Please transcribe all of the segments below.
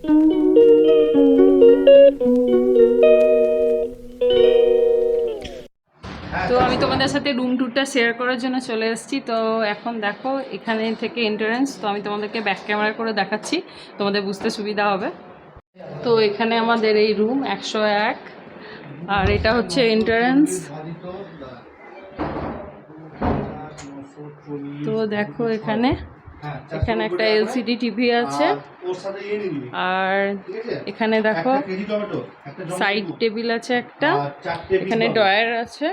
তো আমি তোমাদের সাথে রুম ট্যুরটা শেয়ার করার জন্য চলে এসেছি। তো এখন দেখো এখানে থেকে এন্ট্রান্স, তো আমি তোমাদেরকে ব্যাক ক্যামেরা করে দেখাচ্ছি, তোমাদের বুঝতে সুবিধা হবে। তো এখানে আমাদের এই রুম 101, আর এটা হচ্ছে এন্ট্রান্স। তো দেখো এখানে এখানে একটা এলসিডি টিভি আছে, আর এখানে দেখো সাইড টেবিল আছে একটা, এখানে ড্রয়ার আছে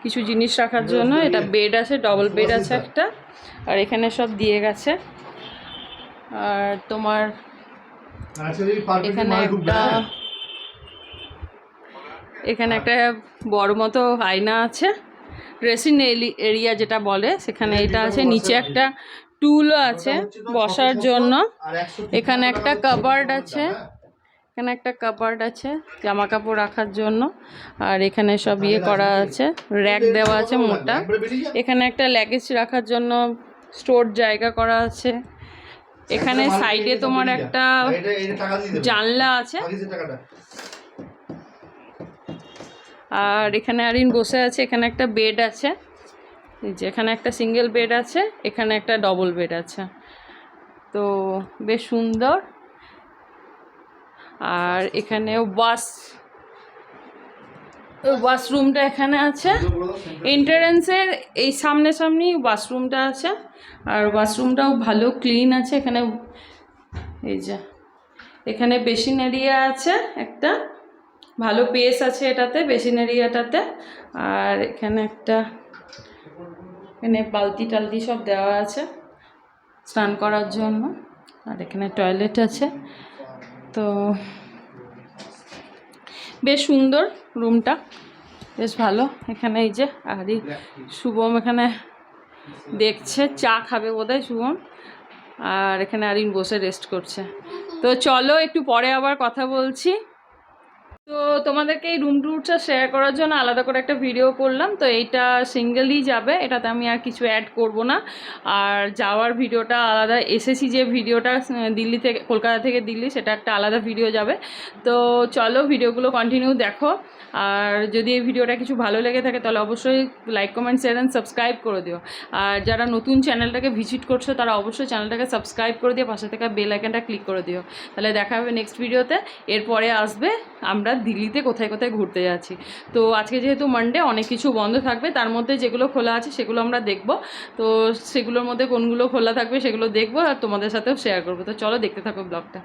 কিছু জিনিস রাখার জন্য, এটা বেড আছে, ডবল বেড আছে একটা, আর এখানে সব দিয়ে গেছে। আর তোমার এখানে একটা বড় মতো আয়না আছে, ড্রেসিং এরিয়া যেটা বলে সেখানে এটা আছে, নিচে একটা টুলও আছে বসার জন্য, এখানে একটা কাবার্ড আছে, এখানে একটা কাবার্ড আছে জামা কাপড় রাখার জন্য, আর এখানে সব ইয়ে করা আছে, র্যাক দেওয়া আছে মোটা, এখানে একটা লাগেজ রাখার জন্য স্টোর জায়গা করা আছে, এখানে সাইডে তোমার একটা জানলা আছে, আর এখানে আরিন বসে আছে, এখানে একটা বেড আছে, এখানে একটা সিঙ্গেল বেড আছে, এখানে একটা ডবল বেড আছে, তো বেশ সুন্দর। আর এখানে ওয়াশরুমটা এখানে আছে, এন্ট্রান্সের এই সামনাসামনি ওয়াশরুমটা আছে, আর ওয়াশরুমটাও ভালো ক্লিন আছে। এখানে এই যে এখানে বেসিন এরিয়া আছে একটা, ভালো পেস আছে এটাতে, বেসিন এরিয়াটাতে, আর এখানে একটা এখানে বালতি টালতি সব দেওয়া আছে স্নান করার জন্য, আর এখানে টয়লেট আছে। তো বেশ সুন্দর রুমটা, বেশ ভালো। এখানে এই যে আরে শুভম এখানে দেখছে, চা খাবে বোধহয় শুভম, আর এখানে আরিন বসে রেস্ট করছে। তো চলো একটু পরে আবার কথা বলছি। তো তোমাদেরকে এই রুম ট্যুরটা শেয়ার করার জন্য আলাদা করে একটা ভিডিও করলাম, তো এইটা সিঙ্গেলই যাবে, এটাতে আমি আর কিছু অ্যাড করব না। আর যাওয়ার ভিডিওটা আলাদা, এসেছি যে ভিডিওটা দিল্লি থেকে, কলকাতা থেকে দিল্লি, সেটা একটা আলাদা ভিডিও যাবে। তো চলো ভিডিওগুলো কন্টিনিউ দেখো, আর যদি এই ভিডিওটা কিছু ভালো লেগে থাকে তাহলে অবশ্যই like comment share and subscribe করে দিও। আর যারা নতুন চ্যানেলটাকে ভিজিট করছো তারা অবশ্যই চ্যানেলটাকে সাবস্ক্রাইব করে দিও, পাশে থেকে বেল আইকনটা ক্লিক করে দিও। তাহলে দেখা হবে নেক্সট ভিডিওতে। এরপরে আসবে আমরা দিল্লিতে কোথায় কোথায় ঘুরতে যাচ্ছি। তো আজকে যেহেতু মানডে, অনেক কিছু বন্ধ থাকবে, তার মধ্যে যেগুলো খোলা আছে সেগুলো আমরা দেখব। তো সেগুলোর মধ্যে কোনগুলো খোলা থাকবে সেগুলো দেখবো, আর তোমাদের সাথেও শেয়ার করবো। তো চলো দেখতে থাকো ব্লগটা।